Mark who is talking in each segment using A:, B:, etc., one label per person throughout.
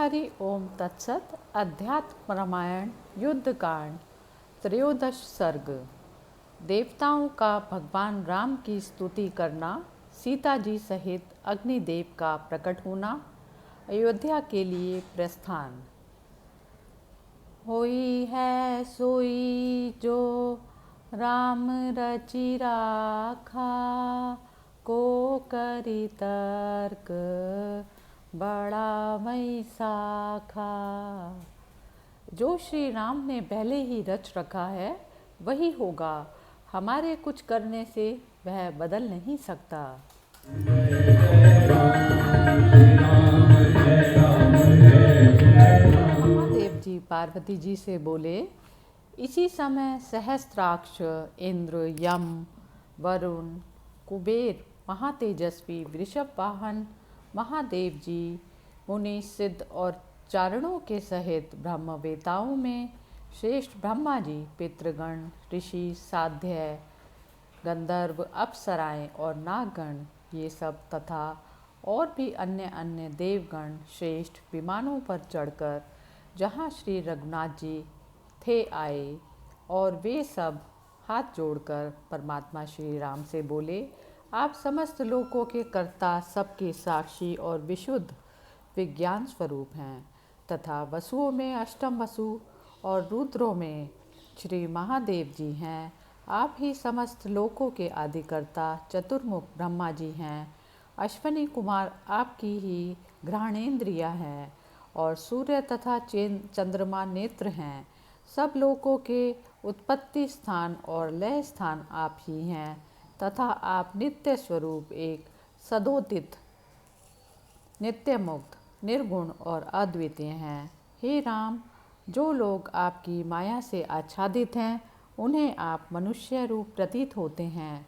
A: हरि ओम तत्सत। अध्यात्म रामायण युद्धकांड त्रयोदश सर्ग। देवताओं का भगवान राम की स्तुति करना, सीता जी सहित अग्निदेव का प्रकट होना, अयोध्या के लिए प्रस्थान। होई है सोई जो राम रचि राखा, को करी तर्क बड़ा मई साखा। जो श्री राम ने पहले ही रच रखा है वही होगा, हमारे कुछ करने से वह बदल नहीं सकता। महादेव जी पार्वती जी से बोले। इसी समय सहस्त्राक्ष, इंद्र, यम, वरुण, कुबेर, महातेजस्वी वृषभ वाहन महादेव जी, मुनि, सिद्ध और चारणों के सहित ब्रह्मवेताओं में श्रेष्ठ ब्रह्मा जी, पितृगण, ऋषि, साध्य, गंधर्व, अप्सराएं और नागगण, ये सब तथा और भी अन्य अन्य देवगण श्रेष्ठ विमानों पर चढ़कर जहाँ श्री रघुनाथ जी थे आए, और वे सब हाथ जोड़कर परमात्मा श्री राम से बोले, आप समस्त लोकों के कर्ता, सबके साक्षी और विशुद्ध विज्ञान स्वरूप हैं, तथा वसुओं में अष्टम वसु और रुद्रों में श्री महादेव जी हैं। आप ही समस्त लोकों के आदिकर्ता चतुर्मुख ब्रह्मा जी हैं। अश्वनी कुमार आपकी ही घ्राणेन्द्रिया हैं, और सूर्य तथा चंद्रमा नेत्र हैं। सब लोकों के उत्पत्ति स्थान और लय स्थान आप ही हैं, तथा आप नित्य स्वरूप एक सदोदित, नित्य मुक्त, निर्गुण और अद्वितीय हैं। हे राम, जो लोग आपकी माया से आच्छादित हैं उन्हें आप मनुष्य रूप प्रतीत होते हैं,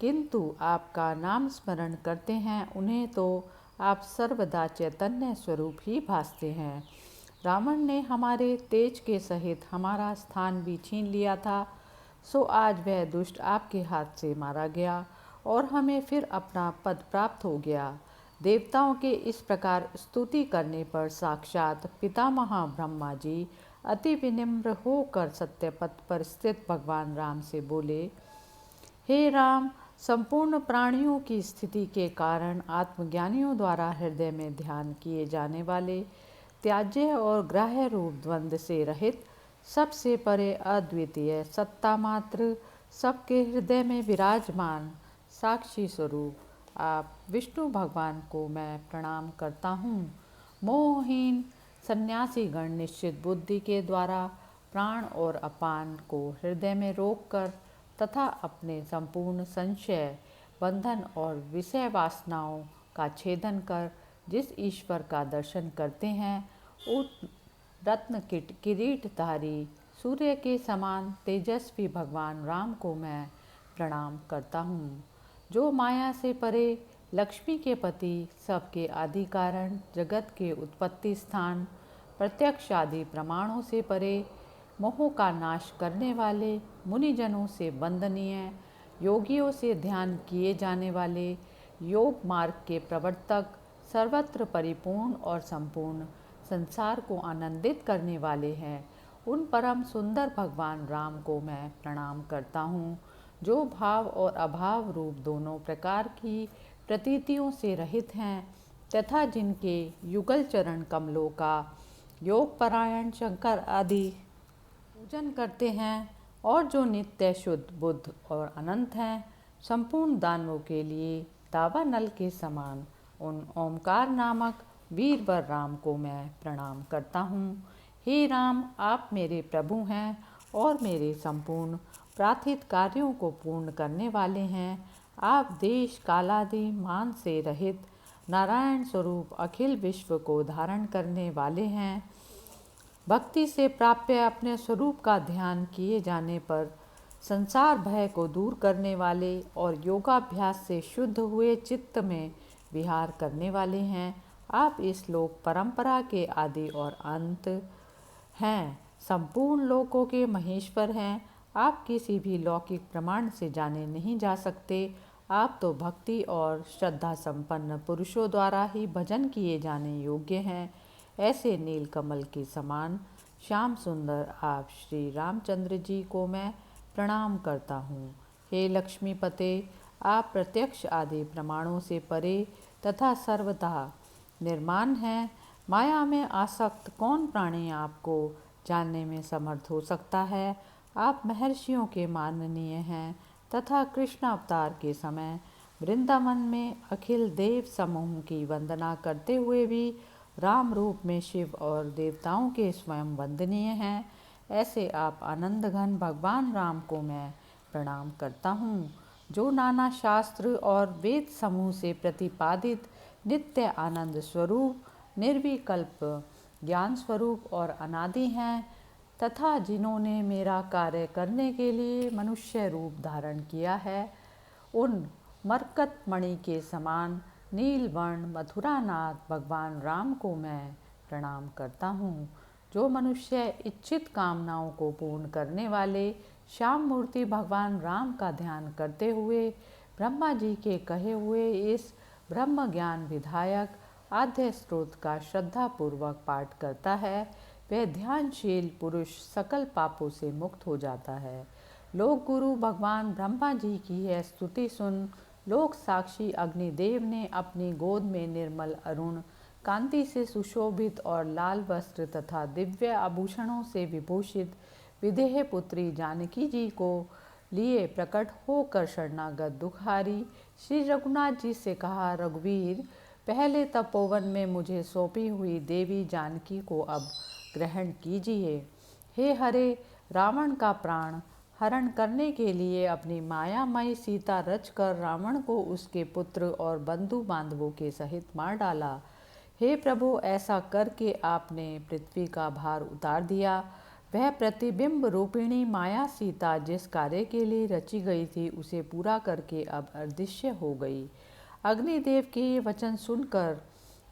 A: किंतु आपका नाम स्मरण करते हैं उन्हें तो आप सर्वदा चैतन्य स्वरूप ही भासते हैं। रावण ने हमारे तेज के सहित हमारा स्थान भी छीन लिया था, सो आज वह दुष्ट आपके हाथ से मारा गया और हमें फिर अपना पद प्राप्त हो गया। देवताओं के इस प्रकार स्तुति करने पर साक्षात पितामह ब्रह्मा जी अति विनम्र होकर सत्यपथ पर स्थित भगवान राम से बोले, हे राम, संपूर्ण प्राणियों की स्थिति के कारण आत्मज्ञानियों द्वारा हृदय में ध्यान किए जाने वाले त्याज्य और ग्राह्य रूप द्वंद्व से रहित, सबसे परे अद्वितीय सत्ता मात्र, सबके हृदय में विराजमान साक्षी स्वरूप आप विष्णु भगवान को मैं प्रणाम करता हूँ। मोहहीन सन्यासी गण निश्चित बुद्धि के द्वारा प्राण और अपान को हृदय में रोककर तथा अपने संपूर्ण संशय, बंधन और विषय वासनाओं का छेदन कर जिस ईश्वर का दर्शन करते हैं, उन रत्न किरीटधारी सूर्य के समान तेजस्वी भगवान राम को मैं प्रणाम करता हूँ। जो माया से परे, लक्ष्मी के पति, सबके आदि कारण, जगत के उत्पत्ति स्थान, प्रत्यक्ष आदि प्रमाणों से परे, मोह का नाश करने वाले, मुनिजनों से वंदनीय, योगियों से ध्यान किए जाने वाले, योग मार्ग के प्रवर्तक, सर्वत्र परिपूर्ण और संपूर्ण संसार को आनंदित करने वाले हैं, उन परम सुंदर भगवान राम को मैं प्रणाम करता हूँ, जो भाव और अभाव रूप दोनों प्रकार की प्रतीतियों से रहित हैं, तथा जिनके युगल चरण कमलों का योग परायण शंकर आदि पूजन करते हैं, और जो नित्य शुद्ध बुद्ध और अनंत हैं, संपूर्ण दानवों के लिए दावानल के समान उन ओमकार नामक वीरवर राम को मैं प्रणाम करता हूँ। हे राम, आप मेरे प्रभु हैं और मेरे संपूर्ण प्रार्थित कार्यों को पूर्ण करने वाले हैं। आप देश कालादि मान से रहित नारायण स्वरूप अखिल विश्व को धारण करने वाले हैं। भक्ति से प्राप्य अपने स्वरूप का ध्यान किए जाने पर संसार भय को दूर करने वाले और योगाभ्यास से शुद्ध हुए चित्त में विहार करने वाले हैं। आप इस लोक परंपरा के आदि और अंत हैं, संपूर्ण लोकों के महेश्वर हैं। आप किसी भी लौकिक प्रमाण से जाने नहीं जा सकते। आप तो भक्ति और श्रद्धा संपन्न पुरुषों द्वारा ही भजन किए जाने योग्य हैं। ऐसे नील कमल के समान श्याम सुंदर आप श्री रामचंद्र जी को मैं प्रणाम करता हूँ। हे लक्ष्मीपते, आप प्रत्यक्ष आदि प्रमाणों से परे तथा सर्वथा निर्माण हैं। माया में आसक्त कौन प्राणी आपको जानने में समर्थ हो सकता है। आप महर्षियों के माननीय हैं तथा कृष्ण अवतार के समय वृंदावन में अखिल देव समूह की वंदना करते हुए भी राम रूप में शिव और देवताओं के स्वयं वंदनीय हैं। ऐसे आप आनंद घन भगवान राम को मैं प्रणाम करता हूँ, जो नाना शास्त्र और वेद समूह से प्रतिपादित नित्य आनंद स्वरूप, निर्विकल्प ज्ञान स्वरूप और अनादि हैं तथा जिन्होंने मेरा कार्य करने के लिए मनुष्य रूप धारण किया है। उन मरकत मणि के समान नीलवर्ण मथुरानाथ भगवान राम को मैं प्रणाम करता हूँ, जो मनुष्य इच्छित कामनाओं को पूर्ण करने वाले श्याम मूर्ति भगवान राम का ध्यान करते हुए ब्रह्मा जी के कहे हुए इस ब्रह्म ज्ञान विधायक आद्य स्रोत का श्रद्धापूर्वक पाठ करता है, वह ध्यानशील पुरुष सकल पापों से मुक्त हो जाता है। लोक गुरु भगवान ब्रह्मा जी की यह स्तुति सुन लोक साक्षी अग्निदेव ने अपनी गोद में निर्मल अरुण कांति से सुशोभित और लाल वस्त्र तथा दिव्य आभूषणों से विभूषित विदेह पुत्री जानकी जी को लिए प्रकट होकर शरणागत दुखहारी श्री रघुनाथ जी से कहा, रघुवीर, पहले तपोवन में मुझे सौंपी हुई देवी जानकी को अब ग्रहण कीजिए। हे हरे, रावण का प्राण हरण करने के लिए अपनी मायामयी सीता रचकर रावण को उसके पुत्र और बंधु बांधवों के सहित मार डाला। हे प्रभु, ऐसा करके आपने पृथ्वी का भार उतार दिया। वह प्रतिबिंब रूपिणी माया सीता जिस कार्य के लिए रची गई थी उसे पूरा करके अब अदृश्य हो गई। अग्निदेव के ये वचन सुनकर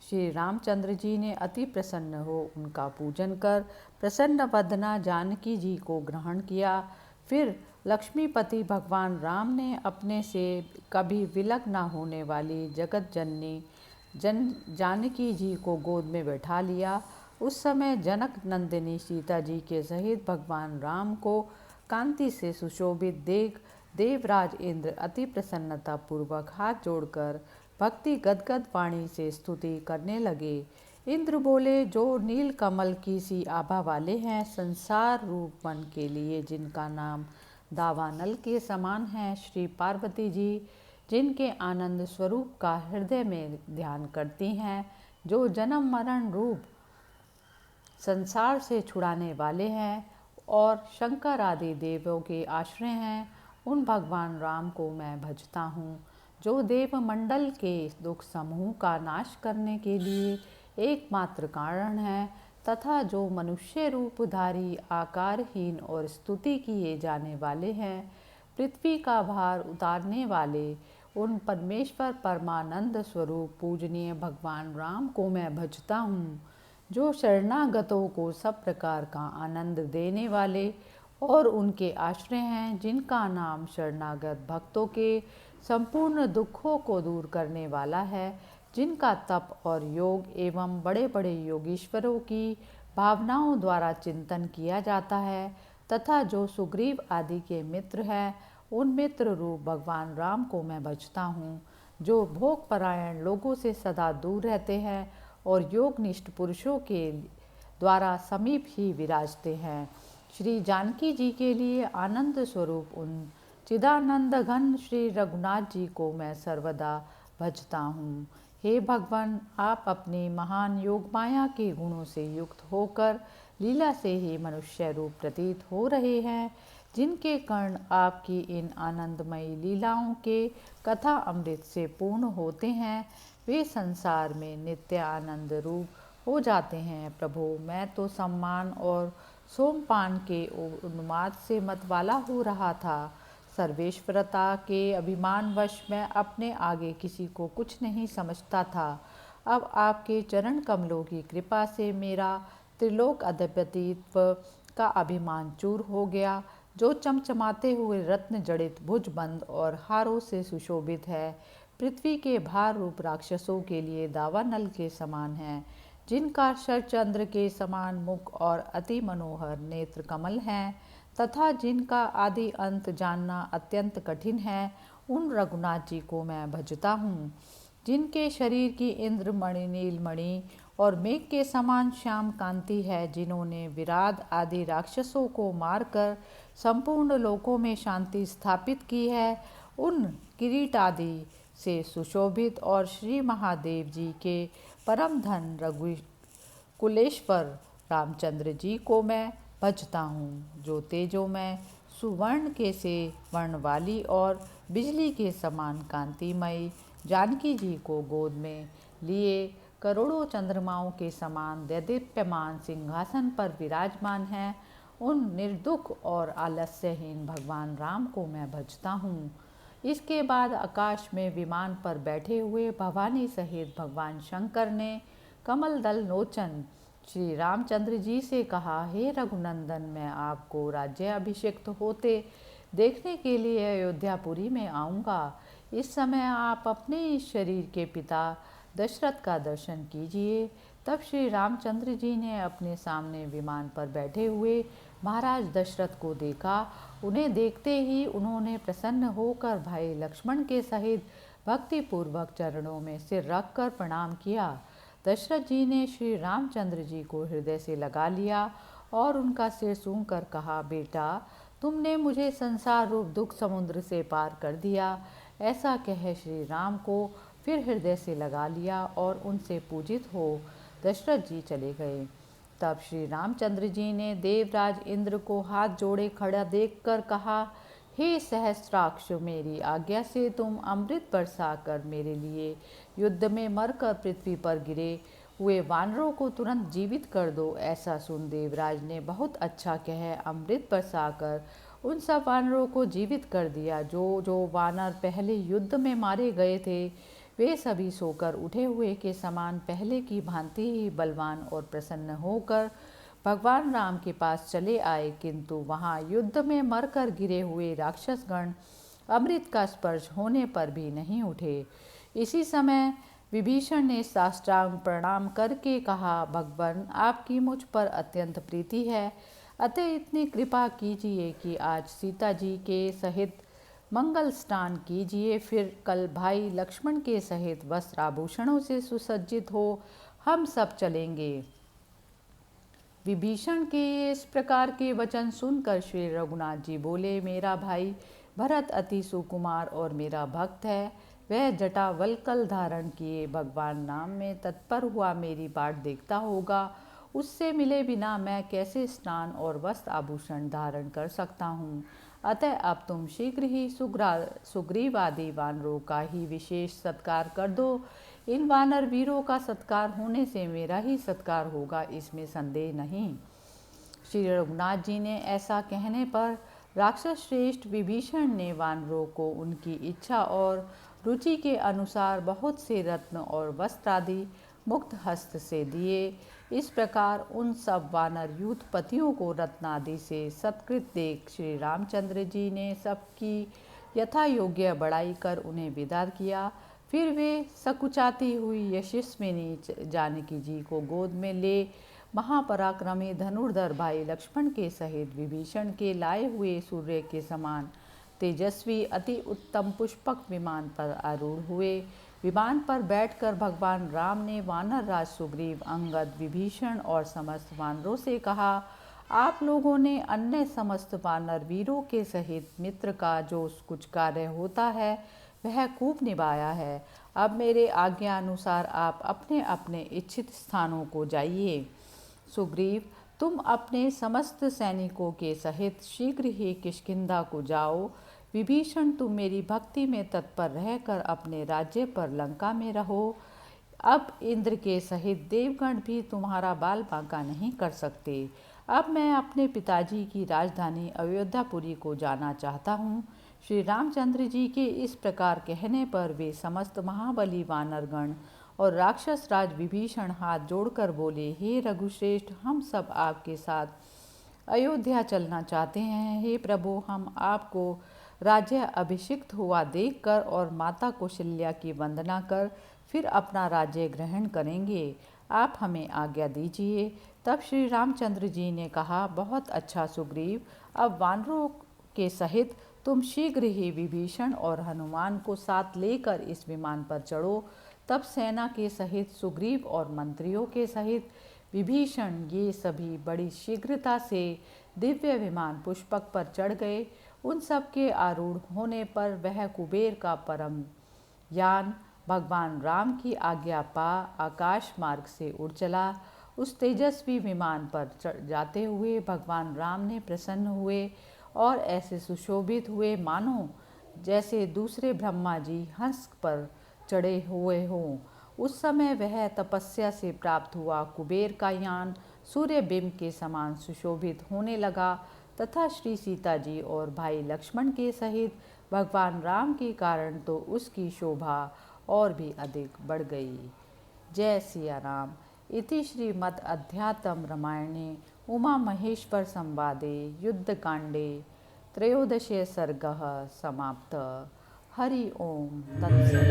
A: श्री रामचंद्र जी ने अति प्रसन्न हो उनका पूजन कर प्रसन्न वदना जानकी जी को ग्रहण किया। फिर लक्ष्मीपति भगवान राम ने अपने से कभी विलग न होने वाली जगत जननी जानकी जी को गोद में बैठा लिया। उस समय जनक नंदिनी सीता जी के सहित भगवान राम को कांति से सुशोभित देख देवराज इंद्र अति प्रसन्नता पूर्वक हाथ जोड़कर भक्ति गदगद वाणी से स्तुति करने लगे। इंद्र बोले, जो नील कमल की सी आभा वाले हैं, संसार रूप वन के लिए जिनका नाम दावानल के समान है, श्री पार्वती जी जिनके आनंद स्वरूप का हृदय में ध्यान करती हैं, जो जन्म मरण रूप संसार से छुड़ाने वाले हैं और शंकर आदि देवों के आश्रय हैं, उन भगवान राम को मैं भजता हूँ, जो देवमंडल के दुख समूह का नाश करने के लिए एकमात्र कारण है तथा जो मनुष्य रूपधारी आकारहीन और स्तुति किए जाने वाले हैं। पृथ्वी का भार उतारने वाले उन परमेश्वर परमानंद स्वरूप पूजनीय भगवान राम को मैं भजता हूँ, जो शरणागतों को सब प्रकार का आनंद देने वाले और उनके आश्रय हैं, जिनका नाम शरणागत भक्तों के संपूर्ण दुखों को दूर करने वाला है, जिनका तप और योग एवं बड़े बड़े योगीश्वरों की भावनाओं द्वारा चिंतन किया जाता है तथा जो सुग्रीव आदि के मित्र हैं, उन मित्र रूप भगवान राम को मैं भजता हूँ, जो भोगपरायण लोगों से सदा दूर रहते हैं और योगनिष्ठ पुरुषों के द्वारा समीप ही विराजते हैं। श्री जानकी जी के लिए आनंद स्वरूप उन चिदानंद घन श्री रघुनाथ जी को मैं सर्वदा भजता हूँ। हे भगवान, आप अपनी महान योग माया के गुणों से युक्त होकर लीला से ही मनुष्य रूप प्रतीत हो रहे हैं, जिनके कर्ण आपकी इन आनंदमयी लीलाओं के कथा अमृत से पूर्ण होते हैं, वे संसार में नित्य आनंद रूप हो जाते हैं। प्रभु, मैं तो सम्मान और सोमपान के उन्माद से मतवाला हो रहा था। सर्वेश्वरता के अभिमानवश मैं अपने आगे किसी को कुछ नहीं समझता था। अब आपके चरण कमलों की कृपा से मेरा त्रिलोक अधिपतित्व का अभिमान चूर हो गया, जो चमचमाते हुए रत्न जड़ित भुजबंद और हारों से सुशोभित है। पृथ्वी के भार रूप राक्षसों के लिए दावानल के समान है। जिनका शरचंद्र के समान मुख और अति मनोहर नेत्र कमल हैं, तथा जिनका आदि अंत जानना अत्यंत कठिन है, उन रघुनाथ जी को मैं भजता हूँ। जिनके शरीर की इंद्रमणि नीलमणि और मेघ के समान श्याम कांति है, जिन्होंने विराट आदि राक्षसों को मारकर संपूर्ण लोकों में शांति स्थापित की है, उन किरीट आदि से सुशोभित और श्री महादेव जी के परम धन कुलेश्वर रामचंद्र जी को मैं भजता हूँ, जो तेजोमय सुवर्ण के से वर्ण वाली और बिजली के समान कांतिमयी जानकी जी को गोद में लिए करोड़ों चंद्रमाओं के समान दैदीप्यमान सिंहासन पर विराजमान हैं, उन निर्दुख और आलस्यहीन भगवान राम को मैं भजता हूँ। इसके बाद आकाश में विमान पर बैठे हुए भवानी सहित भगवान शंकर ने कमल दल लोचन श्री रामचंद्र जी से कहा, हे रघुनंदन, मैं आपको राज्याभिषिक्त होते देखने के लिए अयोध्यापुरी में आऊँगा। इस समय आप अपने इस शरीर के पिता दशरथ का दर्शन कीजिए। तब श्री रामचंद्र जी ने अपने सामने विमान पर बैठे हुए महाराज दशरथ को देखा। उन्हें देखते ही उन्होंने प्रसन्न होकर भाई लक्ष्मण के सहित भक्तिपूर्वक चरणों में सिर रखकर प्रणाम किया। दशरथ जी ने श्री रामचंद्र जी को हृदय से लगा लिया और उनका सिर सूंघकर कहा, बेटा, तुमने मुझे संसार रूप दुख समुद्र से पार कर दिया। ऐसा कह श्री राम को फिर हृदय से लगा लिया और उनसे पूजित हो दशरथ जी चले गए। तब श्री रामचंद्र जी ने देवराज इंद्र को हाथ जोड़े खड़ा देखकर कहा, हे सहस्त्राक्ष, मेरी आज्ञा से तुम अमृत बरसा कर मेरे लिए युद्ध में मरकर पृथ्वी पर गिरे हुए वानरों को तुरंत जीवित कर दो। ऐसा सुन देवराज ने बहुत अच्छा कह अमृत बरसाकर उन सब वानरों को जीवित कर दिया। जो जो वानर पहले युद्ध में मारे गए थे, वे सभी सोकर उठे हुए के समान पहले की भांति ही बलवान और प्रसन्न होकर भगवान राम के पास चले आए, किंतु वहाँ युद्ध में मरकर गिरे हुए राक्षसगण अमृत का स्पर्श होने पर भी नहीं उठे। इसी समय विभीषण ने साष्टांग प्रणाम करके कहा, भगवान, आपकी मुझ पर अत्यंत प्रीति है, अतः इतनी कृपा कीजिए कि आज सीता जी के सहित मंगल स्नान कीजिए। फिर कल भाई लक्ष्मण के सहित वस्त्र आभूषणों से सुसज्जित हो हम सब चलेंगे। विभीषण के इस प्रकार के वचन सुनकर श्री रघुनाथ जी बोले, मेरा भाई भरत अति सुकुमार और मेरा भक्त है। वह जटा वल्कल धारण किए भगवान नाम में तत्पर हुआ मेरी बाट देखता होगा। उससे मिले बिना मैं कैसे स्नान और वस्त्र आभूषण धारण कर सकता हूँ। अतः अब तुम शीघ्र ही सुग्रीव आदि वानरों का ही विशेष सत्कार कर दो। इन वानर वीरों का सत्कार होने से मेरा ही सत्कार होगा, इसमें संदेह नहीं। श्री रघुनाथ जी ने ऐसा कहने पर राक्षस श्रेष्ठ विभीषण ने वानरों को उनकी इच्छा और रुचि के अनुसार बहुत से रत्न और वस्त्र आदि मुक्त हस्त से दिए। इस प्रकार उन सब वानर यूथपतियों को रत्नादि से सत्कृत देख श्री रामचंद्र जी ने सबकी यथा योग्य बड़ाई कर उन्हें विदा किया। फिर वे सकुचाती हुई यशस्विनी जानकी जी को गोद में ले महापराक्रमी धनुर्धर भाई लक्ष्मण के सहित विभीषण के लाए हुए सूर्य के समान तेजस्वी अति उत्तम पुष्पक विमान पर आरूढ़ हुए। विमान पर बैठकर भगवान राम ने वानर राज सुग्रीव, अंगद, विभीषण और समस्त वानरों से कहा, आप लोगों ने अन्य समस्त वानर वीरों के सहित मित्र का जो कुछ कार्य होता है वह खूब निभाया है। अब मेरे आज्ञा अनुसार आप अपने अपने इच्छित स्थानों को जाइए। सुग्रीव, तुम अपने समस्त सैनिकों के सहित शीघ्र ही किष्किंधा को जाओ। विभीषण, तुम मेरी भक्ति में तत्पर रहकर अपने राज्य पर लंका में रहो। अब इंद्र के सहित देवगण भी तुम्हारा बाल बांका नहीं कर सकते। अब मैं अपने पिताजी की राजधानी अयोध्यापुरी को जाना चाहता हूँ। श्री रामचंद्र जी के इस प्रकार कहने पर वे समस्त महाबली वानरगण और राक्षस राज विभीषण हाथ जोड़कर बोले, हे रघुश्रेष्ठ, हम सब आपके साथ अयोध्या चलना चाहते हैं। हे प्रभु, हम आपको राज्य अभिषिक्त हुआ देखकर और माता कौशल्या की वंदना कर फिर अपना राज्य ग्रहण करेंगे। आप हमें आज्ञा दीजिए। तब श्री रामचंद्र जी ने कहा, बहुत अच्छा सुग्रीव, अब वानरों के सहित तुम शीघ्र ही विभीषण और हनुमान को साथ लेकर इस विमान पर चढ़ो। तब सेना के सहित सुग्रीव और मंत्रियों के सहित विभीषण ये सभी बड़ी शीघ्रता से दिव्य विमान पुष्पक पर चढ़ गए। उन सब के आरूढ़ होने पर वह कुबेर का परम यान भगवान राम की आज्ञा पा आकाश मार्ग से उड़ चला। उस तेजस्वी विमान पर जाते हुए भगवान राम ने प्रसन्न हुए और ऐसे सुशोभित हुए मानो जैसे दूसरे ब्रह्मा जी हंस पर चढ़े हुए हों। उस समय वह तपस्या से प्राप्त हुआ कुबेर का यान सूर्यबिंब के समान सुशोभित होने लगा तथा श्री सीता जी और भाई लक्ष्मण के सहित भगवान राम के कारण तो उसकी शोभा और भी अधिक बढ़ गई। जय सिया राम। इति श्रीमद् अध्यात्म रामायणे उमा महेश्वर संवादे युद्धकांडे त्रयोदशे सर्गः समाप्तः। हरि ओम तत्सत्।